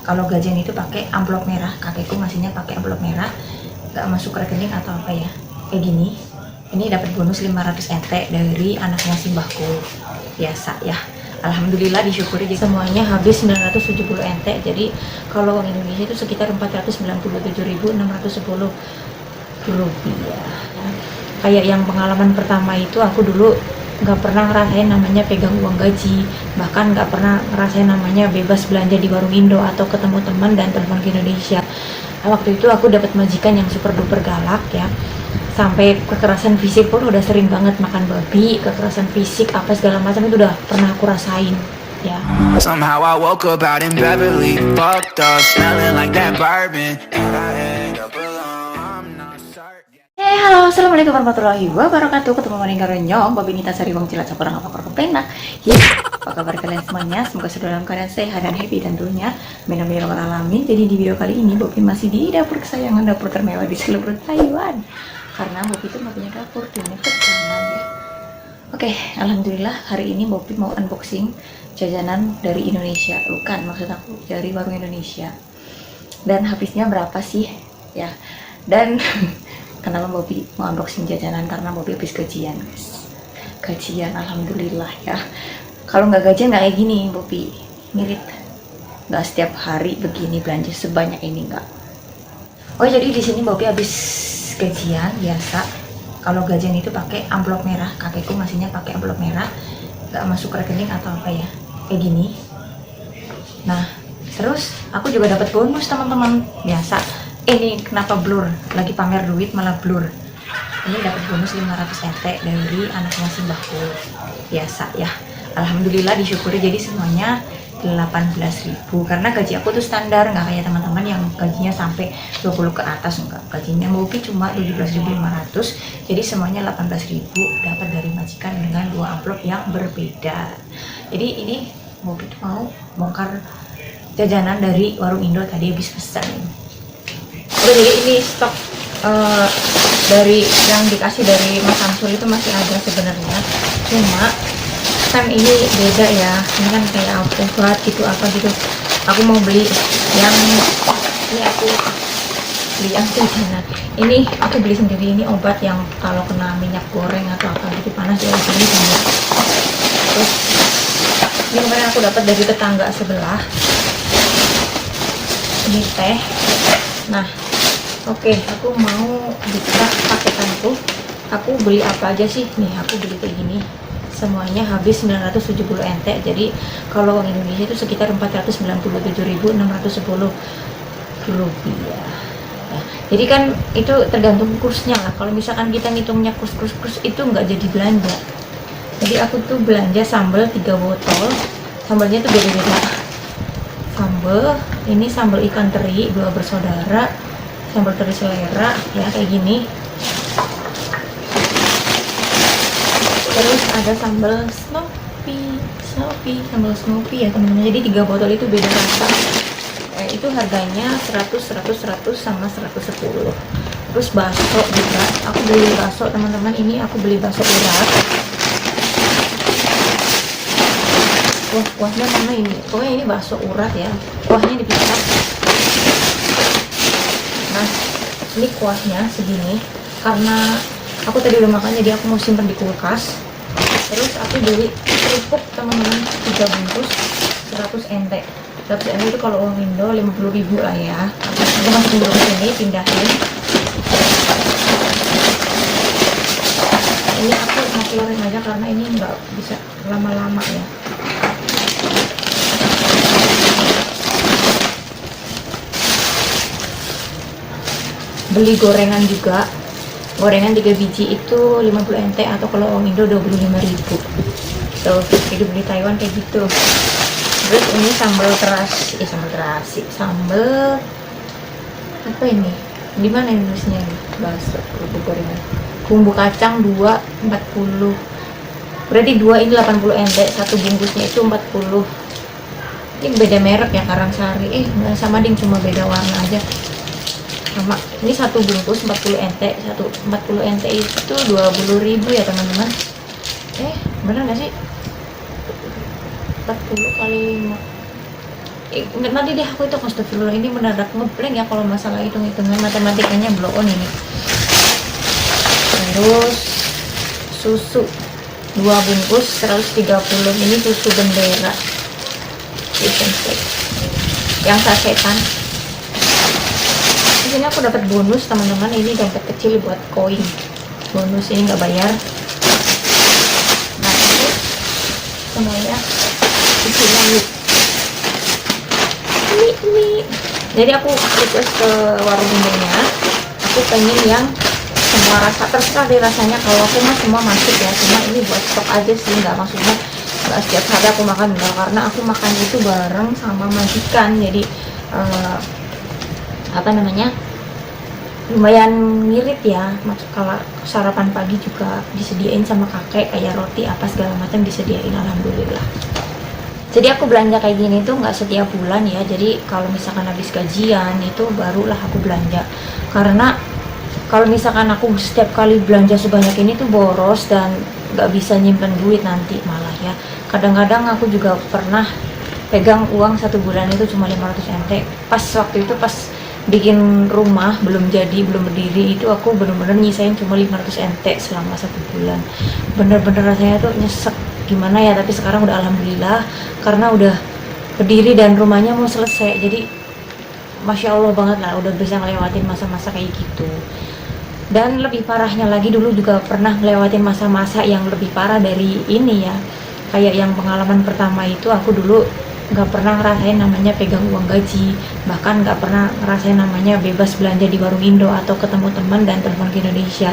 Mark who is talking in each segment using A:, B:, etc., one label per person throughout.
A: kalau gajian itu pakai amplop merah, kakekku ngasihnya pakai amplop merah, nggak masuk rekening atau apa ya, kayak gini. Ini dapat bonus 500 ente dari anaknya simbahku, biasa ya. Alhamdulillah disyukuri, jadi semuanya habis 970 ente. Jadi kalau uang Indonesia itu sekitar 497.610 rupiah. Kayak yang pengalaman pertama itu, aku dulu nggak pernah ngerasain namanya pegang uang gaji, bahkan nggak pernah ngerasain namanya bebas belanja di warung Indo atau ketemu teman dan telepon ke Indonesia. Waktu itu aku dapat majikan yang super duper galak ya, sampai kekerasan fisik pun udah sering banget, makan babi, kekerasan fisik apa segala macam itu udah pernah aku rasain ya.
B: Somehow I woke up out in Beverly, fucked up, smelling like that bourbon, and I end up alone. I'm not certain.
A: Hey, halo, assalamualaikum warahmatullahi wabarakatuh. Ketemu lagi dengan Nyong, Babi Nita Sari Wong Cilat Saparang apa kepenak. Apa kabar kalian semuanya? Semoga sudah dalam keadaan sehat dan happy tentunya. Amin alamin. Jadi di video kali ini Bobi masih di dapur kesayangan, dapur termewah di seluruh Taiwan. Karena Bobi itu nggak punya dapur, dia kesayangan ya. Oke, alhamdulillah hari ini Bobi mau unboxing jajanan dari Indonesia. Bukan, maksud aku dari warung Indonesia. Dan habisnya berapa sih? Ya. Dan kenapa Bobi mau unboxing jajanan? Karena Bobi habis gajian, guys. Gajian, alhamdulillah ya. Kalau nggak gajian nggak kayak gini, Bobi ngirit. Nggak setiap hari begini belanja sebanyak ini, nggak. Oh, jadi di sini Bobi habis gajian biasa. Kalau gajian itu pakai amplop merah, kakekku ngasihnya pakai amplop merah, nggak masuk rekening atau apa ya, kayak gini. Nah, terus aku juga dapat bonus teman-teman, biasa. Ini kenapa blur? Lagi pamer duit malah blur. Ini dapat bonus 500 ente dari anaknya simbahku, biasa ya. Alhamdulillah disyukuri, jadi semuanya 18.000. Karena gaji aku tuh standar, nggak kayak teman-teman yang gajinya sampai 20 ke atas, enggak. Gajinya Bobi cuma 17.500, jadi semuanya 18.000 dapat dari majikan dengan 2 amplop yang berbeda. Jadi ini Bobi tuh mau bongkar jajanan dari warung Indo, tadi habis pesan. Oke, jadi ini stok dari yang dikasih dari Mas Samsul itu masih ada sebenarnya, cuma kan ini beda ya, ini kan kayak obat gitu apa gitu. Aku mau beli yang ini, aku beli yang jajanan ini, aku beli sendiri. Ini obat yang kalau kena minyak goreng atau apa gitu panas ya, ini banyak. Terus ini kemarin aku dapat dari tetangga sebelah, ini teh. Nah, oke, aku mau buka paketanku. Aku beli apa aja sih? Nih, aku beli kayak gini. Semuanya habis 970 ente. Jadi kalau uang Indonesia itu sekitar 497.610 rupiah. Ya, jadi kan itu tergantung kursnya lah. Kalau misalkan kita ngitungnya kurs itu nggak jadi belanja. Jadi aku tuh belanja sambal 3 botol. Sambalnya tuh beda-beda. Sambal, ini sambal ikan teri 2 bersaudara, sambal teri selera ya kayak gini. Terus ada sambal sambal Snoopy ya teman-teman. Jadi 3 botol itu beda rasa. Itu harganya 100 sama 110. Terus bakso juga. Aku beli bakso teman-teman. Ini aku beli bakso urat. Kuahnya mana ini? Pokoknya ini bakso urat ya. Kuahnya dipisah. Nah, ini kuahnya segini. Karena aku tadi udah makan, jadi aku mau simpen di kulkas. Terus aku beli kerupuk teman-teman 3 bungkus 100 ente. 100 ente itu kalau uang Indo 50.000 lah ya. Aku masukin dulu ke sini, pindahin. Ini aku mau keluarin aja karena ini nggak bisa lama-lama ya. Beli gorengan juga. Gorengan 3 biji itu 50 ente, atau kalau uang Indo 25.000. Tuh, hidup di Taiwan kayak gitu. Terus ini sambal terasi, sambal apa ini? Di mana Indonesia ini? Bakso, kerupuk gorengan. Bumbu kacang 2 40. Berarti 2 ini 80 ente, satu bungkusnya itu 40. Ini beda merek ya, Karangsari. Nggak sama ding, cuma beda warna aja. Sama, ini satu bungkus 40 ente, 40 ente itu 20.000 ya teman-teman. Bener nggak sih? 40 kali 5, nanti deh aku itu astagfirullah, ini mendadak ngeblank ya kalau masalah hitung-hitungan matematikanya blow on ini. Terus susu 2 bungkus 130, ini susu bendera yang sasetan. Di sini aku dapat bonus teman-teman, ini dompet kecil buat koin bonus, ini nggak bayar. Nah ini semuanya isinya mie. Jadi aku request ke warung Indonya, aku pengen yang semua rasa, terserah deh rasanya, kalau aku mah semua masuk ya, cuma ini buat stok aja sih, nggak maksudnya nggak setiap hari aku makan, enggak, karena aku makan itu bareng sama majikan, jadi apa namanya, lumayan ngirit ya. Kalau sarapan pagi juga disediain sama kakek, kayak roti apa segala macam disediain, alhamdulillah. Jadi aku belanja kayak gini tuh nggak setiap bulan ya, jadi kalau misalkan habis gajian itu barulah aku belanja, karena kalau misalkan aku setiap kali belanja sebanyak ini tuh boros dan nggak bisa nyimpen duit nanti malah ya. Kadang-kadang aku juga pernah pegang uang 1 bulan itu cuma 500 NT. Pas waktu itu pas bikin rumah belum jadi, belum berdiri, itu aku bener-bener nyisain cuma 500 NT selama 1 bulan. Bener-bener rasanya tuh nyesek gimana ya, tapi sekarang udah alhamdulillah karena udah berdiri dan rumahnya mau selesai, jadi masya Allah banget lah, udah bisa ngelewatin masa-masa kayak gitu. Dan lebih parahnya lagi, dulu juga pernah ngelewatin masa-masa yang lebih parah dari ini ya, kayak yang pengalaman pertama itu aku dulu nggak pernah ngerasain namanya pegang uang gaji, bahkan nggak pernah ngerasain namanya bebas belanja di warung Indo atau ketemu teman dan telepon ke Indonesia.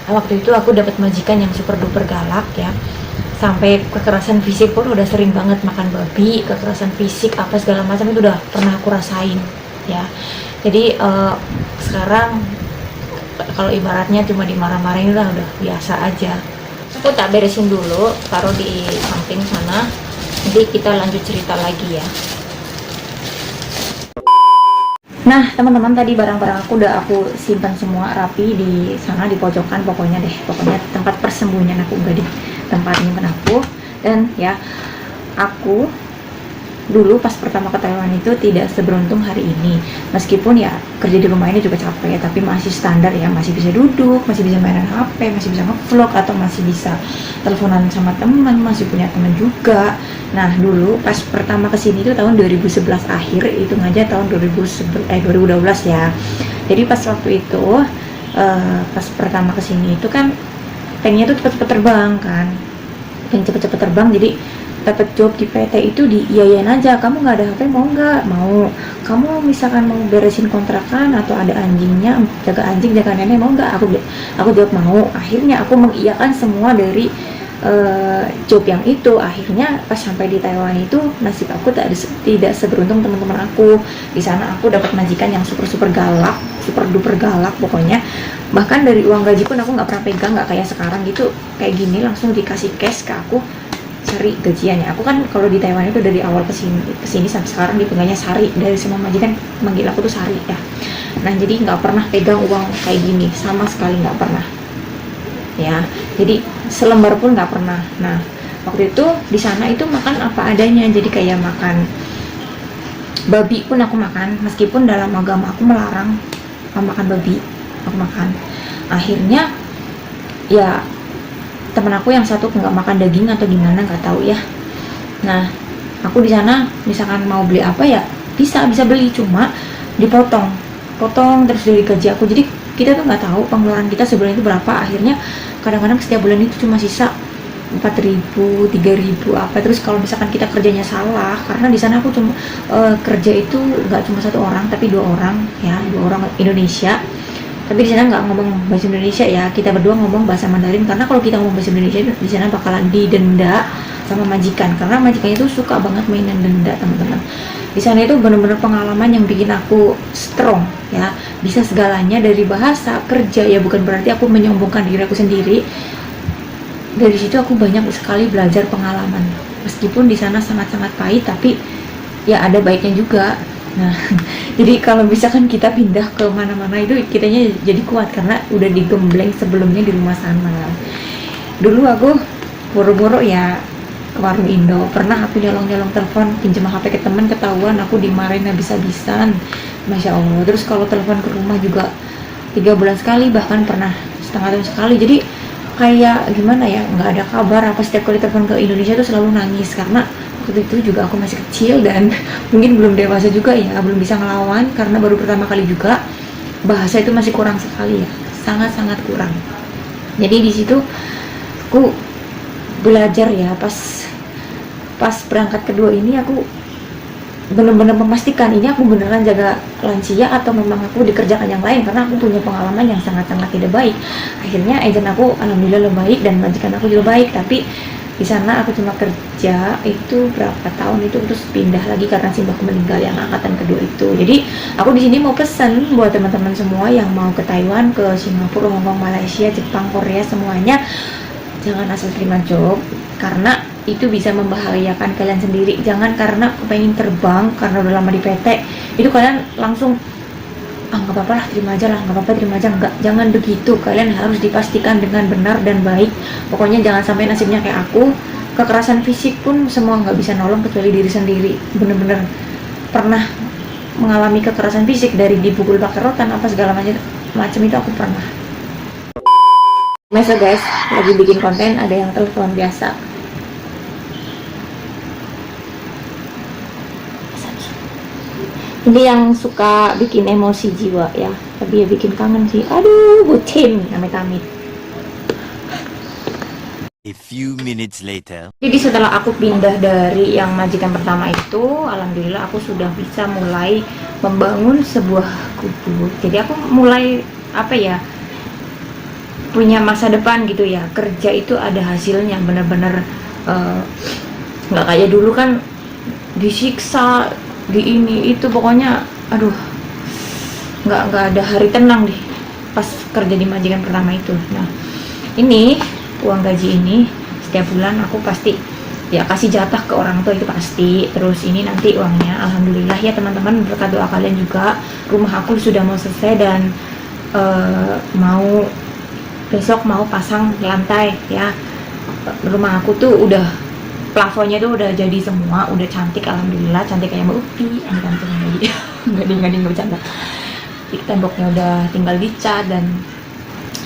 A: Waktu itu aku dapat majikan yang super duper galak ya, sampai kekerasan fisik pun udah sering banget, makan babi, kekerasan fisik apa segala macam itu udah pernah aku rasain ya. Jadi sekarang kalau ibaratnya cuma dimarah-marahin udah biasa aja. Aku tak beresin dulu, taruh di samping sana, nanti kita lanjut cerita lagi ya. Nah teman-teman, tadi barang-barang aku udah aku simpan semua rapi di sana, di pojokan pokoknya tempat persembunyian aku, udah di tempat nyimpen aku. Dan ya, aku dulu pas pertama ke Taiwan itu tidak seberuntung hari ini, meskipun ya kerja di rumah ini juga capek, tapi masih standar ya, masih bisa duduk, masih bisa mainan HP, masih bisa nge-vlog, atau masih bisa teleponan sama teman, masih punya teman juga. Nah dulu pas pertama kesini itu tahun 2011 akhir, itu aja tahun 2012 ya. Jadi pas waktu itu pas pertama kesini itu kan pengennya tuh cepet-cepet terbang kan, pengen cepet-cepet terbang, jadi dapat job di PT itu diiyain aja, kamu nggak ada HP mau nggak? Mau. Kamu misalkan mau beresin kontrakan atau ada anjingnya, jaga anjing jaga nenek, mau nggak? Aku jawab mau. Akhirnya aku mengiyakan semua dari job yang itu. Akhirnya pas sampai di Taiwan itu nasib aku tidak seberuntung teman-teman aku. Di sana aku dapat majikan yang super galak, super duper galak pokoknya. Bahkan dari uang gaji pun aku nggak pernah pegang, nggak kayak sekarang gitu, kayak gini langsung dikasih cash ke aku Sari gajiannya. Aku kan kalau di Taiwan itu dari awal kesini sampai sekarang dipegangnya Sari, dari semua majikan manggil aku tuh Sari ya. Nah jadi nggak pernah pegang uang kayak gini, sama sekali nggak pernah ya, jadi selembar pun nggak pernah. Nah waktu itu di sana itu makan apa adanya, jadi kayak makan babi pun aku makan, meskipun dalam agama aku melarang makan babi, aku makan. Akhirnya ya temen aku yang satu nggak makan daging atau gimana nggak tahu ya. Nah aku di sana misalkan mau beli apa ya bisa beli, cuma dipotong terus dari gaji aku, jadi kita tuh nggak tahu pengeluaran kita sebulan itu berapa. Akhirnya kadang-kadang setiap bulan itu cuma sisa 4.000, 3.000 apa. Terus kalau misalkan kita kerjanya salah, karena di sana aku cuma kerja itu nggak cuma 1 orang tapi 2 orang ya, 2 orang Indonesia. Tapi di sana nggak ngomong bahasa Indonesia ya, kita berdua ngomong bahasa Mandarin, karena kalau kita ngomong bahasa Indonesia di sana bakalan didenda sama majikan, karena majikannya itu suka banget mainan denda teman-teman. Di sana itu benar-benar pengalaman yang bikin aku strong ya, bisa segalanya dari bahasa, kerja ya, bukan berarti aku menyombongkan diri aku sendiri. Dari situ aku banyak sekali belajar pengalaman, meskipun di sana sangat-sangat pahit, tapi ya ada baiknya juga. Nah, jadi kalau misalkan kita pindah ke mana-mana itu kitanya jadi kuat karena udah digembleng sebelumnya di rumah sana. Dulu aku boro-boro ya ke warung Indo. Pernah aku nyolong-nyolong telepon, pinjam HP ke temen, ketahuan aku dimarahin habis-habisan. Masya Allah. Terus kalau telepon ke rumah juga 3 bulan sekali, bahkan pernah setengah tahun sekali. Jadi kayak gimana ya, nggak ada kabar. Apa setiap kali telepon ke Indonesia tuh selalu nangis, karena waktu itu juga aku masih kecil dan mungkin belum dewasa juga ya, belum bisa ngelawan karena baru pertama kali juga. Bahasa itu masih kurang sekali ya, sangat-sangat kurang. Jadi di situ aku belajar ya, pas berangkat kedua ini aku benar-benar memastikan ini aku beneran jaga lansia atau memang aku dikerjakan yang lain, karena aku punya pengalaman yang sangat-sangat tidak baik. Akhirnya agent aku alhamdulillah baik dan majikan aku juga baik, tapi di sana aku cuma kerja itu berapa tahun itu, terus pindah lagi karena simbahku meninggal yang angkatan kedua itu. Jadi aku di sini mau pesan buat teman-teman semua yang mau ke Taiwan, ke Singapura, Hong Kong, Malaysia, Jepang, Korea, semuanya jangan asal terima job, karena itu bisa membahayakan kalian sendiri. Jangan karena kepengen terbang karena udah lama di PT itu kalian langsung nggak apa-apa lah, terima aja lah, nggak apa-apa, terima aja. Enggak, jangan begitu. Kalian harus dipastikan dengan benar dan baik. Pokoknya jangan sampai nasibnya kayak aku. Kekerasan fisik pun semua nggak bisa nolong kecuali diri sendiri. Bener-bener pernah mengalami kekerasan fisik, dari dipukul pakai rotan apa segala macam itu aku pernah. Masa guys, lagi bikin konten ada yang telepon biasa. Ini yang suka bikin emosi jiwa ya, tapi ya bikin kangen sih. Aduh, bucin amit-amit.
C: A few minutes later.
A: Jadi setelah aku pindah dari yang majikan pertama itu, alhamdulillah aku sudah bisa mulai membangun sebuah kubu. Jadi aku mulai apa ya, punya masa depan gitu ya. Kerja itu ada hasilnya, bener-bener nggak kayak dulu kan disiksa di ini itu, pokoknya aduh nggak ada hari tenang deh pas kerja di majikan pertama itu. Nah ini uang gaji ini setiap bulan aku pasti ya kasih jatah ke orang tua, itu pasti. Terus ini nanti uangnya alhamdulillah ya teman-teman, berkat doa kalian juga rumah aku sudah mau selesai dan besok mau pasang lantai ya. Rumah aku tuh udah plafonnya tuh udah jadi semua, udah cantik alhamdulillah, cantik kayak Mbak Upi, nggak bercanda. Temboknya udah tinggal dicat dan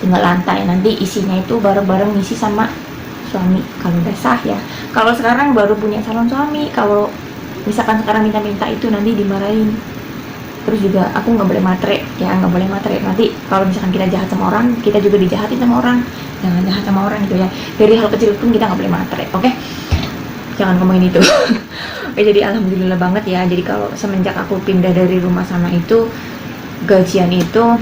A: tinggal lantai, nanti isinya itu bareng-bareng ngisi sama suami kalau udah sah ya. Kalau sekarang baru punya calon suami, kalau misalkan sekarang minta-minta itu nanti dimarahin. Terus juga aku nggak boleh matre ya, nggak boleh matre. Nanti kalau misalkan kita jahat sama orang, kita juga dijahatin sama orang. Jangan jahat sama orang gitu ya, dari hal kecil pun kita nggak boleh matre, oke? Jangan ngomongin itu. Oke, jadi alhamdulillah banget ya. Jadi kalau semenjak aku pindah dari rumah sana itu, gajian itu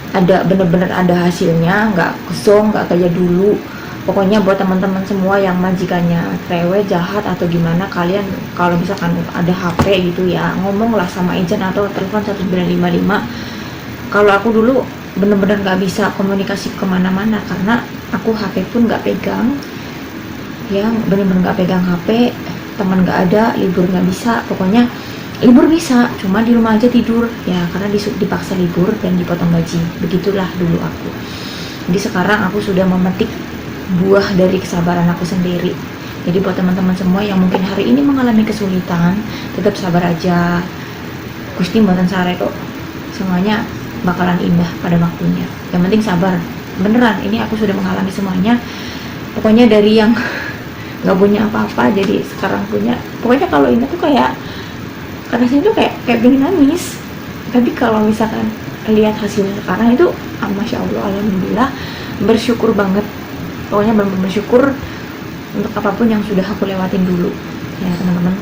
A: ada bener-bener ada hasilnya, nggak kesong, nggak kayak dulu. Pokoknya buat teman-teman semua yang majikannya trewe, jahat atau gimana, kalian kalau misalkan ada HP gitu ya, ngomonglah sama agent atau telepon 1955. Kalau aku dulu bener-bener nggak bisa komunikasi kemana-mana karena aku HP pun nggak pegang ya, bener-bener nggak pegang HP. Teman nggak ada, libur nggak bisa. Pokoknya libur bisa, cuma di rumah aja tidur ya, karena dipaksa libur dan dipotong gaji. Begitulah dulu aku. Jadi sekarang aku sudah memetik buah dari kesabaran aku sendiri. Jadi buat teman-teman semua yang mungkin hari ini mengalami kesulitan, tetap sabar aja. Gusti mboten sare kok, semuanya bakalan indah pada waktunya. Yang penting sabar, beneran. Ini aku sudah mengalami semuanya. Pokoknya dari yang nggak punya apa-apa jadi sekarang punya. Pokoknya kalau ini tuh kayak karena sini tuh kayak pengen nangis. Tapi kalau misalkan lihat hasilnya sekarang itu masya Allah, alhamdulillah, bersyukur banget. Pokoknya benar-benar bersyukur untuk apapun yang sudah aku lewatin dulu ya teman-teman.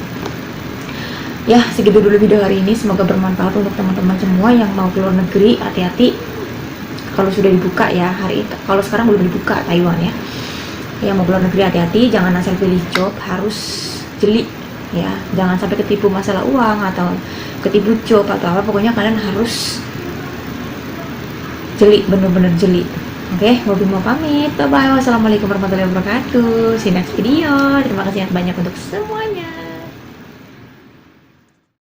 A: Ya segitu dulu video hari ini, semoga bermanfaat untuk teman-teman semua yang mau keluar negeri. Hati-hati kalau sudah dibuka ya hari itu. Kalau sekarang belum dibuka Taiwan ya. Yang mau keluar negeri hati-hati, jangan asal pilih job, harus jeli ya. Jangan sampai ketipu masalah uang atau ketipu job atau apa. Pokoknya kalian harus jeli, bener-bener jeli. Oke, Bobby mau pamit. Bye bye. Wassalamualaikum warahmatullahi wabarakatuh. See you next video. Terima kasih banyak untuk semuanya.